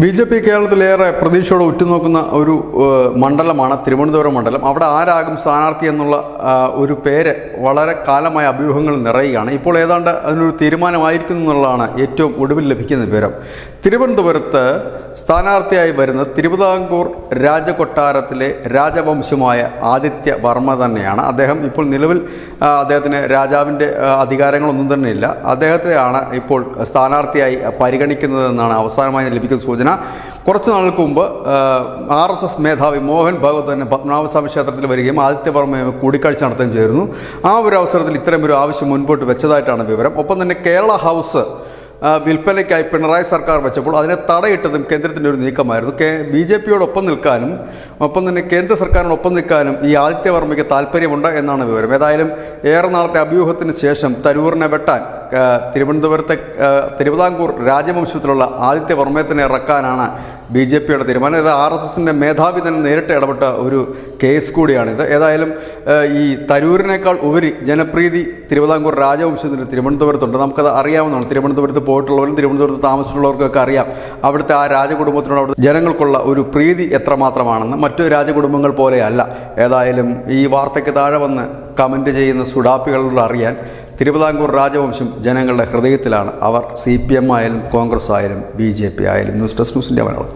BJP കേരളത്തിലേറെ പ്രതീക്ഷയോടെ ഉറ്റുനോക്കുന്ന ഒരു മണ്ഡലമാണ് തിരുവനന്തപുരം മണ്ഡലം. അവിടെ ആരാകും സ്ഥാനാർത്ഥി എന്നുള്ള ഒരു പേര് വളരെ കാലമായ അഭ്യൂഹങ്ങൾ നിറയുകയാണ്. ഇപ്പോൾ ഏതാണ്ട് അതിനൊരു തീരുമാനമായിരിക്കുന്നു എന്നുള്ളതാണ് ഏറ്റവും ഒടുവിൽ ലഭിക്കുന്ന വിവരം. തിരുവനന്തപുരത്ത് സ്ഥാനാർത്ഥിയായി വരുന്നത് തിരുവിതാംകൂർ രാജകൊട്ടാരത്തിലെ രാജവംശമായ ആദിത്യ വർമ്മ തന്നെയാണ്. അദ്ദേഹം ഇപ്പോൾ നിലവിൽ അദ്ദേഹത്തിന് രാജാവിൻ്റെ അധികാരങ്ങളൊന്നും തന്നെയില്ല. അദ്ദേഹത്തെയാണ് ഇപ്പോൾ സ്ഥാനാർത്ഥിയായി പരിഗണിക്കുന്നതെന്നാണ് അവസാനമായി ലഭിക്കുന്ന സൂചന. കുറച്ച് നാൾക്ക് മുമ്പ് RSS മേധാവി മോഹൻ ഭഗവത് തന്നെ പത്മനാഭസ്വാമി ക്ഷേത്രത്തിൽ വരികയും ആദിത്യവർമ്മയെ കൂടിക്കാഴ്ച നടത്തുകയും ചെയ്തിരുന്നു. ആ ഒരു അവസരത്തിൽ ഇത്തരമൊരു ആവശ്യം മുൻപോട്ട് വെച്ചതായിട്ടാണ് വിവരം. ഒപ്പം തന്നെ കേരള ഹൗസ് വിൽപ്പനയ്ക്കായി പിണറായി സർക്കാർ വെച്ചപ്പോൾ അതിനെ തടയിട്ടതും കേന്ദ്രത്തിൻ്റെ ഒരു നീക്കമായിരുന്നു. ബി.ജെ.പിയോടൊപ്പം നിൽക്കാനും ഒപ്പം തന്നെ കേന്ദ്ര സർക്കാരിനൊപ്പം നിൽക്കാനും ഈ ആദിത്യവർമ്മയ്ക്ക് താല്പര്യമുണ്ട് എന്നാണ് വിവരം. ഏതായാലും ഏറെ നാളത്തെ അഭ്യൂഹത്തിന് ശേഷം തരൂരിനെ വെട്ടാൻ തിരുവിതാംകൂർ രാജവംശത്തിലുള്ള ആദിത്യവർമ്മയെ തന്നെ ഇറക്കാനാണ് ബി.ജെ.പിയുടെ തീരുമാനം. ഇത് RSSൻ്റെ മേധാവി തന്നെ നേരിട്ട് ഇടപെട്ട ഒരു കേസ് കൂടിയാണിത്. ഏതായാലും ഈ തരൂരിനേക്കാൾ ഉപരി ജനപ്രീതി തിരുവിതാംകൂർ രാജവംശത്തിന് തിരുവനന്തപുരത്തുണ്ട്. നമുക്കത് അറിയാവുന്നതാണ്. തിരുവനന്തപുരത്ത് പോയിട്ടുള്ളവരും തിരുവനന്തപുരത്ത് താമസിച്ചിട്ടുള്ളവർക്കൊക്കെ അറിയാം അവിടുത്തെ ആ രാജകുടുംബത്തിനോട് അവിടുത്തെ ജനങ്ങൾക്കുള്ള ഒരു പ്രീതി എത്രമാത്രമാണെന്ന്. മറ്റു രാജകുടുംബങ്ങൾ പോലെയല്ല. ഏതായാലും ഈ വാർത്തയ്ക്ക് താഴെ വന്ന് കമൻറ്റ് ചെയ്യുന്ന സുഡാപ്പികളോട് അറിയാൻ തിരുവിതാംകൂർ രാജവംശം ജനങ്ങളുടെ ഹൃദയത്തിലാണ്. അവർ CPM ആയാലും കോൺഗ്രസ് ആയാലും BJP ആയാലും. News desk news India Malayalam.